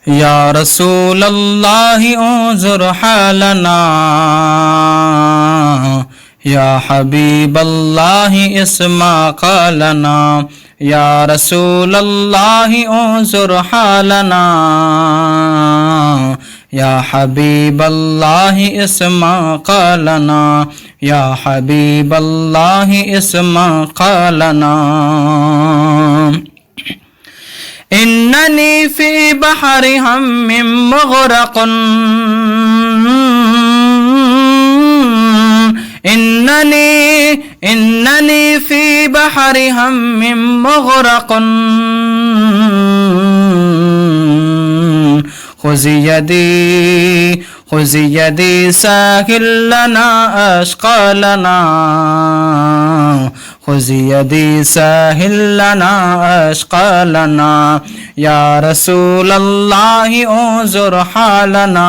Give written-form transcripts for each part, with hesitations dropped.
یا رسول اللہ انظر حالنا، یا حبیب اللہ اسمع قالنا، یا رسول اللہ انظر حالنا، یا حبیب اللہ اسمع قالنا، یا حبیب اللہ اسمع قالنا۔ اننی فی بحر ہم مغرق، اننی فی بحر ہم مغرق، خذ یدی ساحل لنا اشقالنا، خذ یدی ساحل لنا اشقالنا، یا رسول اللہ انظر حالنا،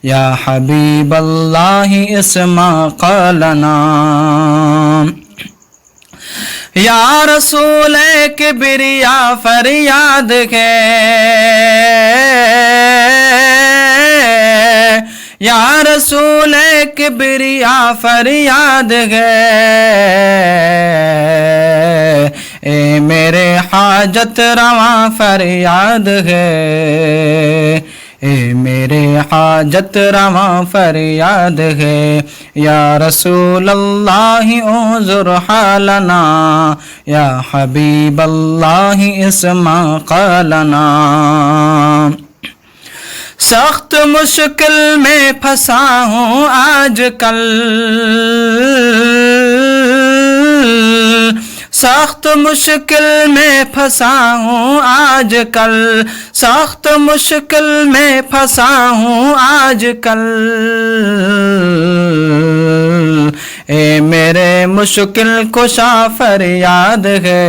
یا حبیب اللہ اسمع قالنا۔ یا رسول کبریا فریاد ہے، یا رسول کبریا فریاد ہے، اے میرے حاجت رواں فریاد ہے، اے میرے حاجت رواں فریاد ہے، یا رسول اللہ انظر حالنا، یا حبیب اللہ اسمع قالنا۔ سخت مشکل میں پھنسا ہوں آج کل، سخت مشکل میں پھنسا ہوں آج کل، سخت مشکل میں پھنسا ہوں آج کل، اے میرے مشکل کشا فریاد ہے،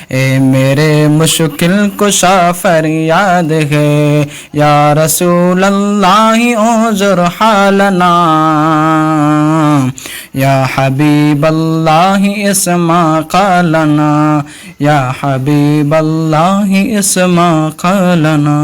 اے میرے مشکل کشا فریاد ہے، یا رسول اللہ انظر حالنا، یا حبیب اللہ اسمع قالنا، یا حبیب اللہ اسمع قالنا۔